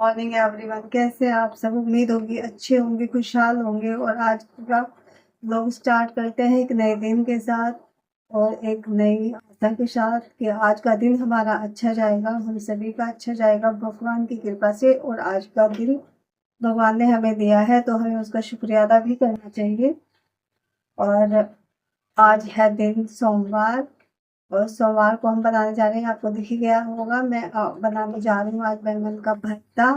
Morning everyone. कैसे आप सब? उम्मीद होगी अच्छे होंगे, खुशहाल होंगे। और आज का लोग स्टार्ट करते हैं एक नए दिन के साथ और एक नई आशा के साथ कि आज का दिन हमारा अच्छा जाएगा, हम सभी का अच्छा जाएगा भगवान की कृपा से। और आज का दिन भगवान ने हमें दिया है तो हमें उसका शुक्रिया अदा भी करना चाहिए। और आज है दिन सोमवार और सोमवार को हम बनाने जा रहे हैं, आपको दिख ही गया होगा। मैं बनाने जा रही हूँ आज बैंगन का भरता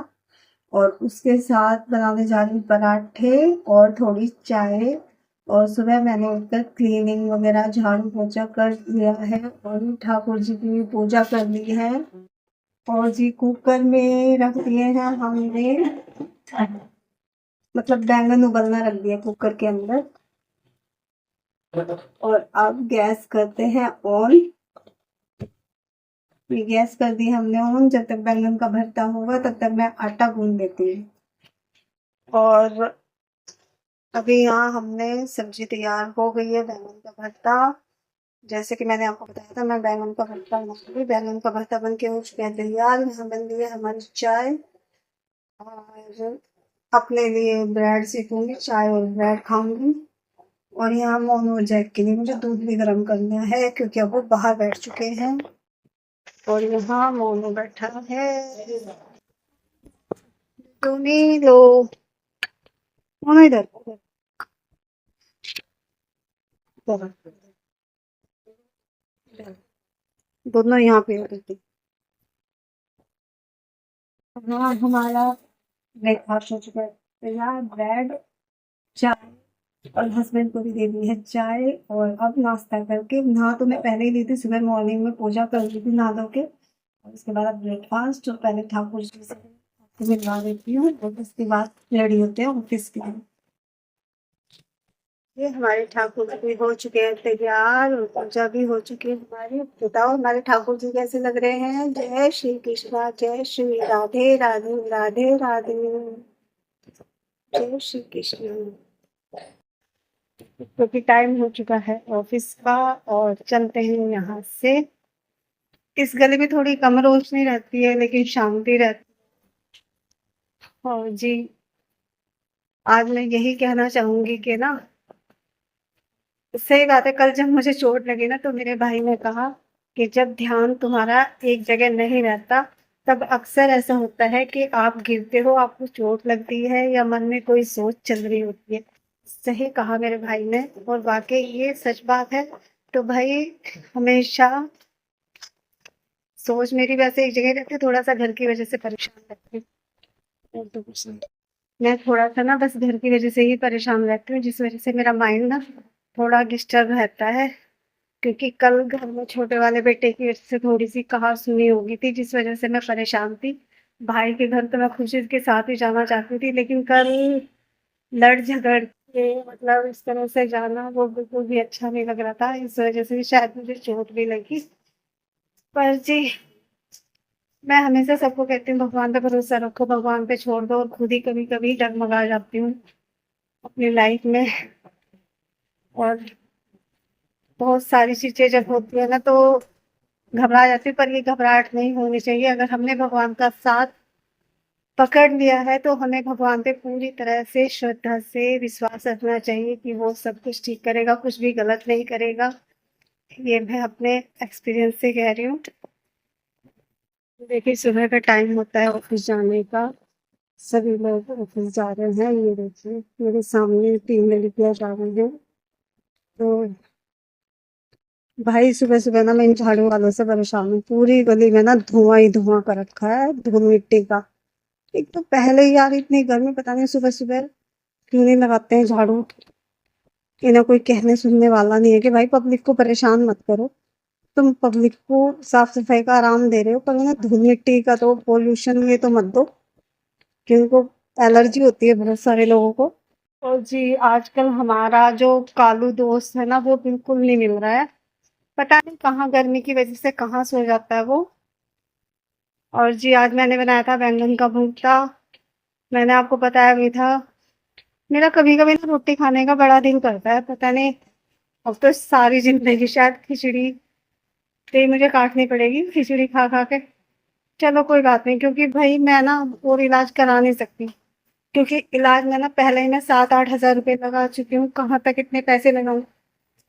और उसके साथ बनाने जा रही हूँ पराठे और थोड़ी चाय। और सुबह मैंने उठकर क्लीनिंग वगैरह झाड़ू पोछा कर लिया है और ठाकुर जी की पूजा कर ली है। और जी कुकर में रख दिए हैं हमने, मतलब बैंगन उबलना रख दिया कुकर के अंदर। और अब गैस करते हैं ऑन। ये गैस कर दी हमने ऑन। जब तक बैंगन का भरता होगा तब तक मैं आटा गूंद लेती हूँ। और अभी यहाँ हमने सब्जी तैयार हो गई है, बैंगन का भरता। जैसे कि मैंने आपको बताया था मैं बैंगन का भरता बनाऊंगी। बैंगन का भरता बन के हो चुका है तैयार। यहाँ बन रही है हमारी चाय और अपने लिए ब्रेड सेकूंगी, चाय और ब्रेड खाऊंगी। और यहाँ मोनू और जैक के लिए मुझे दूध भी गर्म करना है क्योंकि अब वो बाहर बैठ चुके हैं। और यहाँ मोनू बैठा है। तुम्हें लो मोनू इधर दोनों यहाँ पे होते थे। हाँ, हमारा ब्रेकफास्ट हो चुका है तैयार। ब्रेड, चाय और हस्बैंड को भी दे दी है चाय। और अब नाश्ता करके नहा तो मैं पहले ही ली थी, सुबह मॉर्निंग में पूजा कर ली थी नहा धो के। और उसके बाद अब ब्रेकफास्ट और पहले ठाकुर जी से मिलवा देती हूँ और उसके बाद रेडी होते हैं ऑफिस के लिए। ये हमारे ठाकुर जी हो चुके हैं तैयार और पूजा भी हो चुकी है हमारी। बताओ हमारे ठाकुर जी कैसे लग रहे हैं? जय श्री कृष्णा, जय श्री राधे राधे, राधे राधे, जय श्री कृष्ण। क्योंकि टाइम हो चुका है ऑफिस का और चलते हैं यहाँ से। इस गली में थोड़ी कम रोशनी रहती है लेकिन शांति रहती है। और जी आज मैं यही कहना चाहूंगी कि ना, सही बात है। कल जब मुझे चोट लगी ना तो मेरे भाई ने कहा कि जब ध्यान तुम्हारा एक जगह नहीं रहता तब अक्सर ऐसा होता है कि आप गिरते हो, आपको चोट लगती है या मन में कोई सोच चल रही होती है। सही कहा मेरे भाई ने और वाकई ये सच बात है। तो भाई हमेशा सोच मेरी वैसे एक जगह रहती है, थोड़ा सा घर की वजह से परेशान रहती हूँ। और तो कुछ नहीं। मैं थोड़ा सा ना बस घर की वजह से ही परेशान रहती हूँ जिस वजह से मेरा माइंड ना थोड़ा डिस्टर्ब रहता है। क्योंकि कल घर में छोटे वाले बेटे की वजह से थोड़ी सी कहा सुनी हो गई थी जिस वजह से मैं परेशान थी। भाई के घर तो मैं खुशी के साथ ही जाना चाहती थी लेकिन कल लड़ झगड़ के मतलब इस तरह से जाना वो बिल्कुल भी अच्छा नहीं लग रहा था। इस वजह से शायद मुझे चोट भी लगी। पर जी मैं हमेशा सबको कहती हूँ भगवान पे भरोसा रखो, भगवान पे छोड़ दो। और खुद ही कभी कभी डगमगा जाती हूँ अपनी लाइफ में। और बहुत सारी चीजें जब होती है ना तो घबरा जाती हूँ, पर ये घबराहट नहीं होनी चाहिए। अगर हमने भगवान का साथ पकड़ लिया है तो हमें भगवान पे पूरी तरह से श्रद्धा से विश्वास रखना चाहिए कि वो सब कुछ ठीक करेगा, कुछ भी गलत नहीं करेगा। ये मैं अपने एक्सपीरियंस से कह रही हूँ। देखिए सुबह का टाइम होता है ऑफिस जाने का, सभी लोग ऑफिस जा रहे हैं। ये देखिए मेरे सामने 3 लड़कियां जा रही हैं। तो भाई सुबह सुबह ना मैं इन झाड़ू वालों से परेशान हूँ। पूरी गली में ना धुआं ही धुआं कर रखा है, धूल मिट्टी का। एक तो पहले ही यार इतनी गर्मी, पता नहीं सुबह सुबह क्यों नहीं लगाते हैं झाड़ू। इन्हें कोई कहने सुनने वाला नहीं है कि भाई पब्लिक को परेशान मत करो। तुम पब्लिक को साफ सफाई का आराम दे रहे हो पर उन्हें धूल मिट्टी का तो पोल्यूशन ये तो मत दो कि उनको एलर्जी होती है बहुत सारे लोगों को। और जी आजकल हमारा जो कालू दोस्त है ना वो बिल्कुल नहीं मिल रहा है। पता नहीं कहाँ गर्मी की वजह से कहाँ सो जाता है वो। और जी आज मैंने बनाया था बैंगन का भुर्ता। मैंने आपको बताया भी था मेरा कभी कभी ना रोटी खाने का बड़ा दिल करता है। पता नहीं अब तो सारी जिंदगी शायद खिचड़ी पे ही मुझे काटनी पड़ेगी, खिचड़ी खा खा के। चलो कोई बात नहीं, क्योंकि भाई मैं ना और इलाज करा नहीं सकती, क्योंकि इलाज में ना पहले ही मैं 7-8 हज़ार रुपए लगा चुकी हूँ, कहाँ तक इतने पैसे लगाऊं।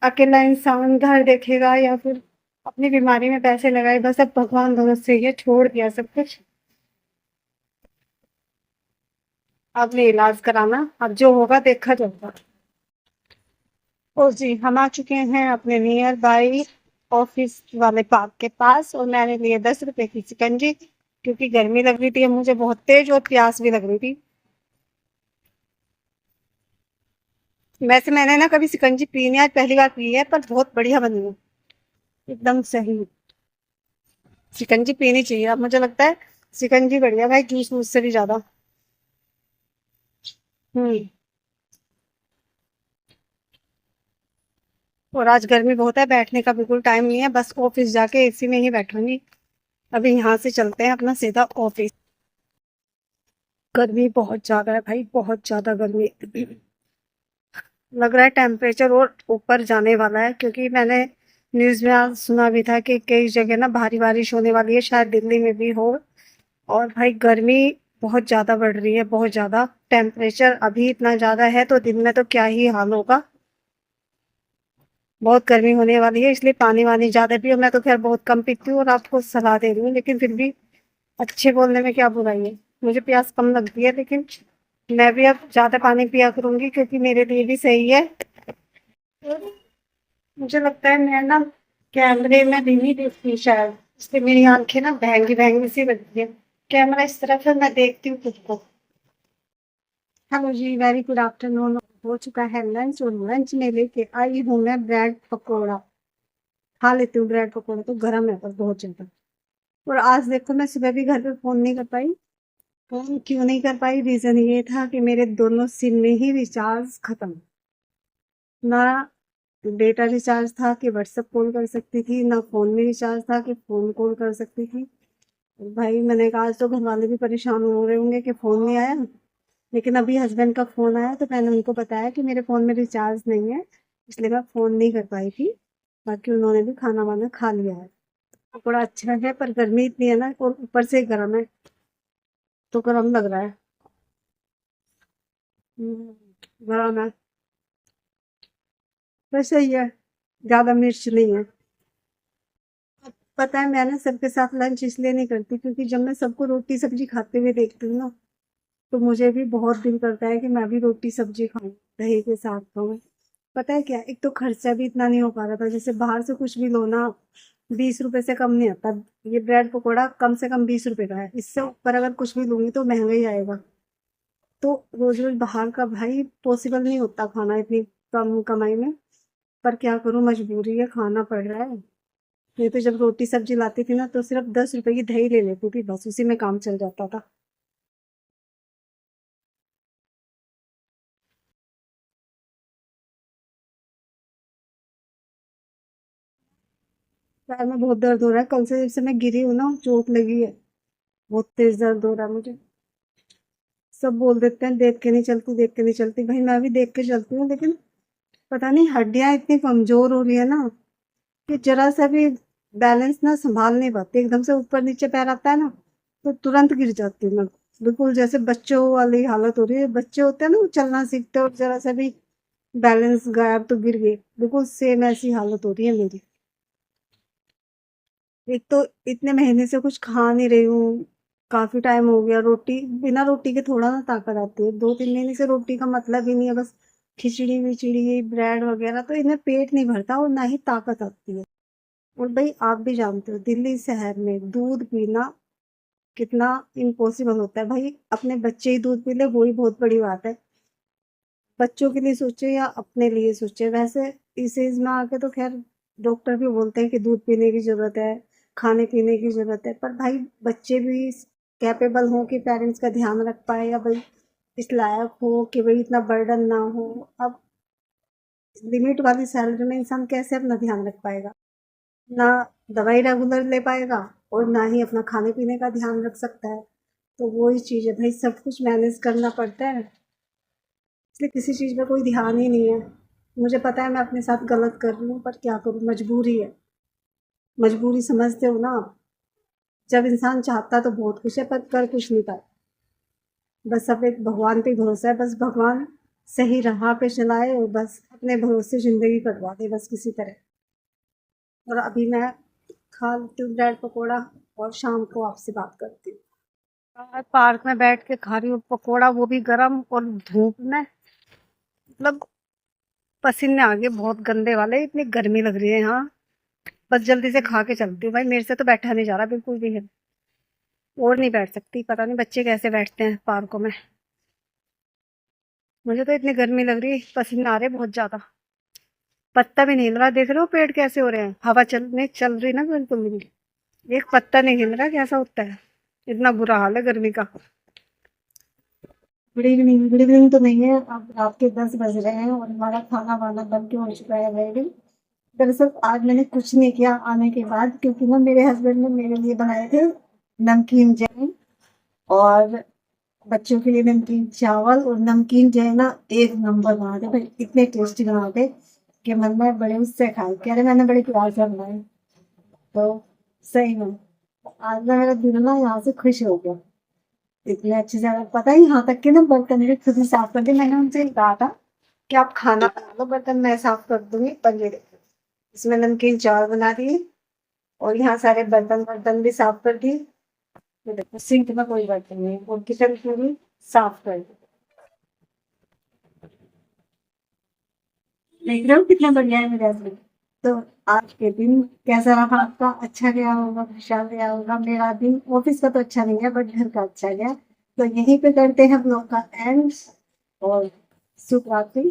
अकेला इंसान घर देखेगा या फिर अपनी बीमारी में पैसे लगाए, बस अब भगवान भरोसे से ये छोड़ दिया सब कुछ। अब नहीं इलाज कराना, अब जो होगा देखा जाएगा। और जी हम आ चुके हैं अपने नियर बाई ऑफिस वाले पार्क के पास, और मैंने लिए 10 रुपए की शिकंजी, क्योंकि गर्मी लग रही थी मुझे बहुत तेज, और प्यास भी लग रही थी। वैसे मैंने ना कभी शिकंजी पी नहीं, आज पहली बार पी है, पर बहुत बढ़िया बनी है, एकदम सही। शिकंजी पीनी चाहिए, अब मुझे लगता है शिकंजी बढ़िया भाई, जूस वूस से भी ज्यादा। हम्म। और आज गर्मी बहुत है, बैठने का बिल्कुल टाइम नहीं है, बस ऑफिस जाके एसी में ही बैठूंगी। अभी यहाँ से चलते हैं अपना सीधा ऑफिस। गर्मी बहुत ज्यादा है भाई, बहुत ज्यादा गर्मी। लग रहा है टेम्परेचर और ऊपर जाने वाला है, क्योंकि मैंने न्यूज में आज सुना भी था कि कई जगह ना भारी बारिश होने वाली है, शायद दिल्ली में भी हो। और भाई गर्मी बहुत ज्यादा बढ़ रही है, बहुत ज्यादा। टेम्परेचर अभी इतना ज्यादा है तो दिन में तो क्या ही हाल होगा। बहुत गर्मी होने वाली है, इसलिए पानी वानी ज्यादा पियो। मैं तो खैर बहुत कम पीती हूँ और आपको सलाह दे रही हूँ, लेकिन फिर भी अच्छे बोलने में क्या बुराई है। मुझे प्यास कम लगती है, लेकिन मैं भी अब ज्यादा पानी पिया करूंगी, क्योंकि मेरे लिए भी सही है। मुझे लगता है मैं ना कैमरे में भी नहीं देखती शायद, इसलिए मेरी आंखें ना बहंगी बहंगी सी लगती है। कैमरा इस तरफ है, मैं देखती हूँ खुद को। हेलो जी, वेरी गुड आफ्टरनून। हो चुका है लंच, और लंच में लेके आई हूँ मैं ब्रेड पकौड़ा। खा लेती हूँ ब्रेड पकौड़ा, तो गर्म है पर बहुत ज्यादा। और आज देखो मैं सुबह भी घर पे फोन नहीं कर पाई। फोन क्यों नहीं कर पाई, रीजन ये था कि मेरे दोनों सिम में ही रिचार्ज खत्म। ना डेटा रिचार्ज था कि व्हाट्सएप कॉल कर सकती थी, ना फोन में रिचार्ज था कि फोन कॉल कर सकती थी। भाई मैंने कहा आज तो घर वाले भी परेशान हो रहे होंगे कि फोन नहीं आया। लेकिन अभी हस्बैंड का फोन आया, तो मैंने उनको बताया कि मेरे फोन में रिचार्ज नहीं है, इसलिए मैं फोन नहीं कर पाई थी। बाकी उन्होंने भी खाना वाना खा लिया है। पकौड़ा अच्छा है, पर गर्मी इतनी है ना, और ऊपर से गर्म है, तो गर्म लग रहा है। गर्म है, पर सही है, ज्यादा मिर्च नहीं है। पता है मैं ना सबके साथ लंच इसलिए नहीं करती, क्योंकि जब मैं सबको रोटी सब्जी खाते हुए देखती हूँ ना, तो मुझे भी बहुत दिल करता है कि मैं भी रोटी सब्जी खाऊं, दही के साथ खाऊं। पता है क्या, एक तो खर्चा भी इतना नहीं हो पा रहा था, जैसे बाहर से कुछ भी लो ना, 20 रुपए से कम नहीं आता। ये ब्रेड पकौड़ा कम से कम 20 रुपए का है, इससे ऊपर अगर कुछ भी लूंगी तो महंगा ही आएगा। तो रोज रोज बाहर का भाई पॉसिबल नहीं होता खाना इतनी कम कमाई में। पर क्या करूं, मजबूरी है, खाना पड़ रहा है। नहीं तो जब रोटी सब्जी लाती थी ना, तो सिर्फ 10 रुपए की दही ले लेती थी, बस उसी में काम चल जाता था। पैर में बहुत दर्द हो रहा है, कल से जब से मैं गिरी हूँ ना, चोट लगी है। बहुत तेज दर्द हो रहा है मुझे। सब बोल देते हैं देख के नहीं चलती, देख के नहीं चलती। भाई मैं भी देख के चलती हूँ, लेकिन पता नहीं हड्डियां इतनी कमजोर हो रही है ना, कि जरा सा भी बैलेंस ना संभाल नहीं पाती। एकदम से ऊपर नीचे पैर आता है ना, तो तुरंत गिर जाती हूँ मैं। बिल्कुल जैसे बच्चों वाली हालत हो रही है। बच्चे होते हैं ना, वो चलना सीखते हैं, और जरा सा भी बैलेंस गायब तो गिर गई, बिल्कुल सेम ऐसी हालत हो रही है मेरी। एक तो इतने महीने से कुछ खा नहीं रही हूँ, काफी टाइम हो गया। रोटी, बिना रोटी के थोड़ा ना ताकत आती है, 2-3 महीने से रोटी का मतलब ही नहीं है, बस खिचड़ी विचड़ी ब्रेड वगैरह, तो इन्हें पेट नहीं भरता और ना ही ताकत आती है। और भाई आप भी जानते हो दिल्ली शहर में दूध पीना कितना इम्पॉसिबल होता है। भाई अपने बच्चे ही दूध पी ले, वो ही बहुत बड़ी बात है। बच्चों के लिए सोचे या अपने लिए सोचे, वैसे इस एज में आके तो खैर डॉक्टर भी बोलते हैं कि दूध पीने की जरूरत है, खाने पीने की जरूरत है। पर भाई बच्चे भी कैपेबल हो कि पेरेंट्स का ध्यान रख पाए, या भाई इस लायक हो कि भाई इतना बर्डन ना हो। अब लिमिट वाली सैलरी में इंसान कैसे अपना ध्यान रख पाएगा, ना दवाई रेगुलर ले पाएगा, और ना ही अपना खाने पीने का ध्यान रख सकता है। तो वो ही चीज़ है भाई, सब कुछ मैनेज करना पड़ता है, इसलिए किसी चीज़ पे कोई ध्यान ही नहीं है। मुझे पता है मैं अपने साथ गलत कर रही हूँ, पर क्या करूँ, मजबूरी है। मजबूरी समझते हो ना आप। जब इंसान चाहता तो बहुत कुछ है, पर कर कुछ नहीं पाता। बस अब एक भगवान पे भरोसा है, बस भगवान सही राह पे चलाए और बस अपने भरोसे ज़िंदगी कटवा दे बस किसी तरह। और अभी मैं खा लेती हूँ ब्रेड पकौड़ा और शाम को आपसे बात करती हूँ। बाहर पार्क में बैठ के खा रही हूँ पकौड़ा, वो भी गरम और धूप में, मतलब पसीने आ गए बहुत गंदे वाले, इतनी गर्मी लग रही है यहाँ। बस जल्दी से खा के चलती हूँ भाई, मेरे से तो बैठा नहीं जा रहा बिल्कुल भी है, और नहीं बैठ सकती। पता नहीं बच्चे कैसे बैठते हैं पार्कों में, मुझे तो इतनी गर्मी लग रही, पसीने आ रहे बहुत ज्यादा। पत्ता भी नहीं हिल रहा, देख रहे हो पेड़ कैसे हो रहे हैं, हवा चल रही ना बिल्कुल भी, एक पत्ता नहीं हिल रहा, कैसा होता है। इतना बुरा हाल है गर्मी का। गुड इवनिंग तो नहीं है, अब रात के 10 बज रहे हैं और हमारा खाना वाना बन के हो चुका है रेडी। दरअसल आज मैंने कुछ नहीं किया आने के बाद, क्योंकि ना मेरे हस्बैंड ने मेरे लिए बनाए थे नमकीन जैन, और बच्चों के लिए नमकीन चावल, और नमकीन जो है ना एक नंबर बनाते भाई, इतने टेस्टी बनाते कि मन में बड़े उससे खाए, कह रहे मैंने बड़े प्यार से बनाए। तो सही में आज ना मेरा दिल ना यहाँ से खुश हो गया, इतने अच्छे से। अगर पता ही यहाँ तक कि ना बर्तन भी खुद ही साफ कर दिए, मैंने उनसे कहा था कि आप खाना बना लो, बर्तन मैं साफ कर दूंगी। पर ये देखो, इसमें नमकीन चावल बना दिए और यहाँ सारे बर्तन बर्तन भी साफ कर दिए। ये देखो सिंक में कोई बर्तन नहीं, और किचन पूरी साफ कर दी। देख रहे हो कितना बढ़िया है मेरे हस्बैंड। तो आज के दिन कैसा रहा आपका? अच्छा गया होगा, खुशहाल गया होगा। मेरा दिन ऑफिस का तो अच्छा नहीं गया, बट घर का अच्छा गया। तो यहीं पे करते हैं ब्लॉग का एंड, और शुभ रात्रि,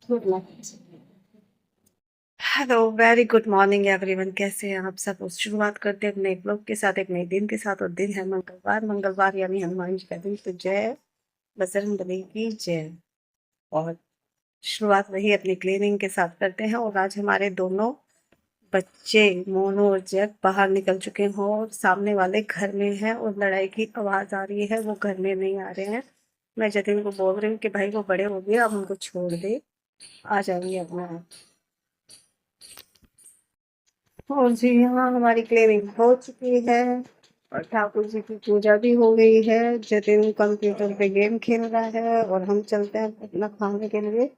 good night. Hello, very good morning everyone, कैसे हैं आप सब? शुरुआत करते हैं अपने ब्लॉग के साथ, एक नए दिन के साथ। और दिन है मंगलवार, मंगलवार यानी हनुमान जी का दिन। तो जय बजरंगबली की जय। और शुरुआत वही अपनी क्लीनिंग के साथ करते हैं। और आज हमारे दोनों बच्चे मोनू और जैक बाहर निकल चुके हैं और सामने वाले घर में हैं, और लड़ाई की आवाज आ रही है, वो घर में नहीं आ रहे हैं। मैं जतिन को बोल रही हूँ कि भाई वो बड़े हो गए, अब उनको छोड़ दे, आ जाएंगे अपना आप। और जी हाँ, हमारी क्लीनिंग हो चुकी है और ठाकुर जी की पूजा भी हो गई है। जतिन कंप्यूटर पे गेम खेल रहा है और हम चलते हैं अपना खाने के लिए।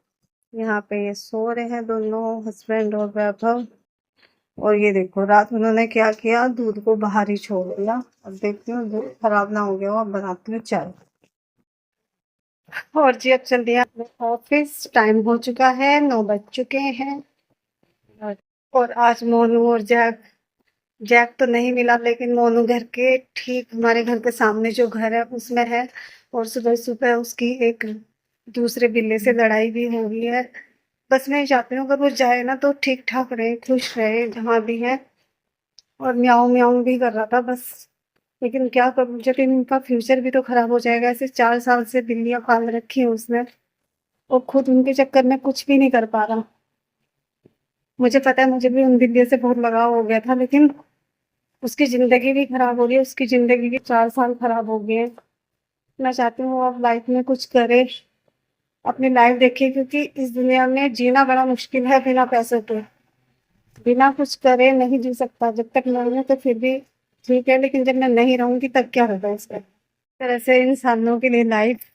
यहाँ पे ये सो रहे हैं दोनों, हस्बैंड और वैभव। और ये देखो रात में उन्होंने क्या किया, दूध को बाहर ही छोड़ दिया। अब देखती हूँ दूध खराब ना हो गया हो, अब बनाती हूँ चाय। और जी अब चल दिया अपने ऑफिस, टाइम हो चुका है, 9 बज चुके हैं। और आज मोनू और जैक, जैक तो नहीं मिला, लेकिन मोनू घर के ठीक हमारे घर के सामने जो घर है उसमें है। और सुबह सुबह उसकी एक दूसरे बिल्ली से लड़ाई भी हो गई है। बस मैं चाहती हूँ अगर वो जाए ना तो ठीक ठाक रहे, खुश रहे जहाँ भी है। और म्याऊं म्याऊं भी कर रहा था बस, लेकिन क्या करूँ, जब इनका फ्यूचर भी तो खराब हो जाएगा। ऐसे 4 साल से बिल्लियां पाल रखी हैं उसने, और खुद उनके चक्कर में कुछ भी नहीं कर पा रहा। मुझे पता है मुझे भी उन बिल्लियों से बहुत लगाव हो गया था, लेकिन उसकी जिंदगी भी खराब हो रही है, उसकी जिंदगी के 4 साल खराब हो गए हैं। मैं चाहती हूँ वो अब लाइफ में कुछ करे, अपनी लाइफ देखे, क्योंकि इस दुनिया में जीना बड़ा मुश्किल है बिना पैसों के। बिना कुछ करे नहीं जी सकता। जब तक मैं हूं तो फिर भी ठीक है, लेकिन जब मैं नहीं रहूंगी तब क्या होगा इसका। तरह से इंसानों के लिए लाइफ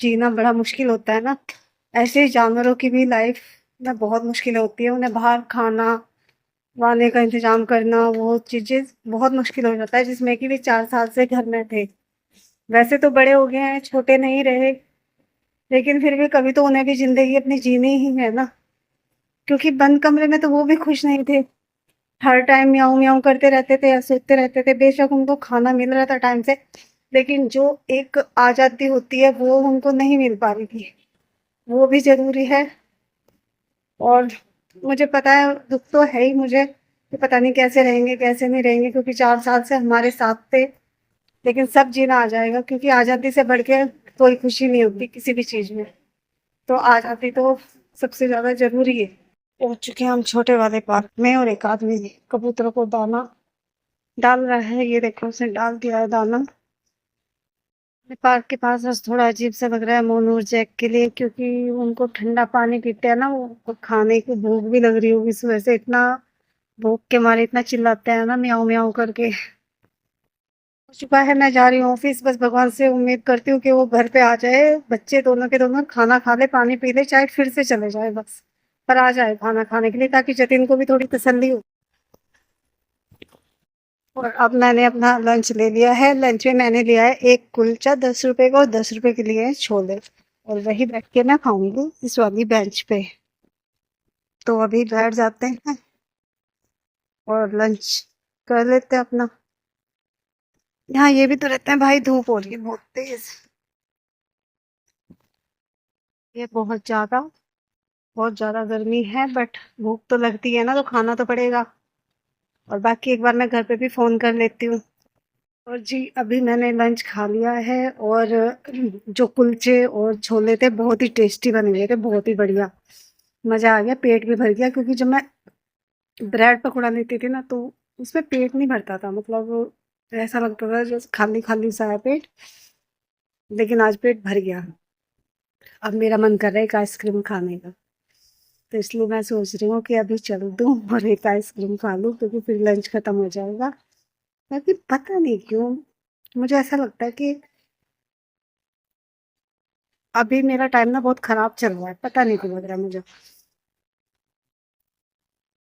जीना बड़ा मुश्किल होता है ना, ऐसे ही जानवरों की भी लाइफ में बहुत मुश्किल होती है। उन्हें बाहर खाना वाने का इंतजाम करना, वो चीजें बहुत मुश्किल हो जाता है, जिसमें कि वे 4 साल से घर में थे। वैसे तो बड़े हो गए हैं, छोटे नहीं रहे, लेकिन फिर भी कभी तो उन्हें भी जिंदगी अपनी जीनी ही है ना। क्योंकि बंद कमरे में तो वो भी खुश नहीं थे, हर टाइम म्याऊं म्याऊं करते रहते थे या सोते रहते थे। बेशक उनको खाना मिल रहा था टाइम से, लेकिन जो एक आजादी होती है वो उनको नहीं मिल पा रही थी, वो भी जरूरी है। और मुझे पता है, दुख तो है ही मुझे कि पता नहीं कैसे रहेंगे कैसे नहीं रहेंगे, क्योंकि 4 साल से हमारे साथ थे। लेकिन सब जीना आ जाएगा, क्योंकि आजादी से बढ़ के कोई खुशी नहीं होती किसी भी चीज में। तो आजादी तो सबसे ज्यादा जरूरी है। पहुंच चुके हैं हम छोटे वाले पार्क में, और एक आदमी कबूतरों को दाना डाल रहा है। ये देखो उसने डाल दिया है दाना। पार्क के पास बस थोड़ा अजीब सा लग रहा है मोनू और जैक के लिए, क्योंकि उनको ठंडा पानी पीते हैं ना, वो खाने की भूख भी लग रही होगी, इस वजह से इतना भूख के मारे इतना चिल्लाते हैं ना म्याऊं म्याऊं करके। हो चुका है, मैं जा रही हूँ ऑफिस। बस भगवान से उम्मीद करती हूँ कि वो घर पे आ जाए, बच्चे दोनों के दोनों खाना खा ले, पानी पी ले, चाहे फिर से चले जाए बस, पर आ जाए खाना खाने के लिए, ताकि जतिन को भी थोड़ी तसल्ली हो। और अब मैंने अपना लंच ले लिया है। लंच में मैंने लिया है एक कुलचा 10 रुपए का, और 10 रुपए के लिए हैं छोले, और वही बैठ के मैं खाऊंगी इस वाली बेंच पे। तो अभी बैठ जाते हैं और लंच कर लेते हैं अपना। यहाँ ये भी तो रहते हैं भाई, धूप हो रही है बहुत तेज, ये बहुत ज्यादा गर्मी है, बट भूख तो लगती है ना, तो खाना तो पड़ेगा। और बाकी एक बार मैं घर पे भी फोन कर लेती हूँ। और जी अभी मैंने लंच खा लिया है, और जो कुलचे और छोले थे बहुत ही टेस्टी बने हुए थे, बहुत ही बढ़िया, मजा आ गया, पेट भी भर गया। क्योंकि जब मैं ब्रेड पकौड़ा लेती थी ना, तो उसमें पेट नहीं भरता था, मतलब ऐसा लगता था जैसे खाली खाली सा है पेट। लेकिन आज पेट भर गया। अब मेरा मन कर रहा है एक आइसक्रीम खाने का, तो इसलिए मैं सोच रही हूँ कि अभी चल दूँ और एक आइसक्रीम खा लूँ, क्योंकि फिर लंच खत्म हो जाएगा। बाकी पता नहीं क्यों मुझे ऐसा लगता है कि अभी मेरा टाइम ना बहुत खराब चल रहा है, पता नहीं क्यों लग रहा है मुझे।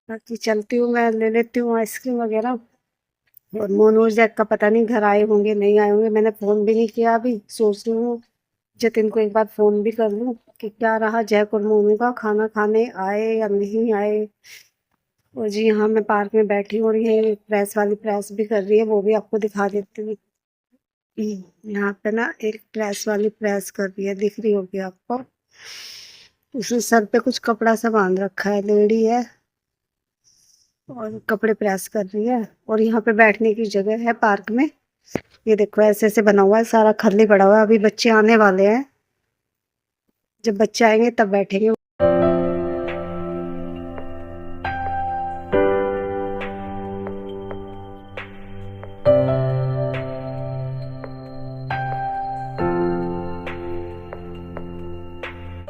बाकी चलती हूँ, मैं ले लेती हूँ आइसक्रीम वगैरह। और मोनोज जैक का पता नहीं घर आए होंगे नहीं आए होंगे, मैंने फ़ोन भी नहीं किया। अभी सोच रही हूँ जतिन को एक बार फ़ोन भी कर लूँ कि क्या रहा जैक और मोनू का, खाना खाने आए या नहीं आए। और जी यहाँ मैं पार्क में बैठी हूँ, और ये प्रेस वाली प्रेस भी कर रही है, वो भी आपको दिखा देती हूँ। यहाँ पे ना एक प्रेस वाली प्रेस कर रही है, दिख रही होगी आपको। उसने सर पे कुछ कपड़ा सा बांध रखा है, लेडी है, और कपड़े प्रेस कर रही है। और यहाँ पे बैठने की जगह है पार्क में। ये देखो ऐसे ऐसे बना हुआ है, सारा खाली पड़ा हुआ है। अभी बच्चे आने वाले हैं, जब बच्चे आएंगे तब बैठेंगे।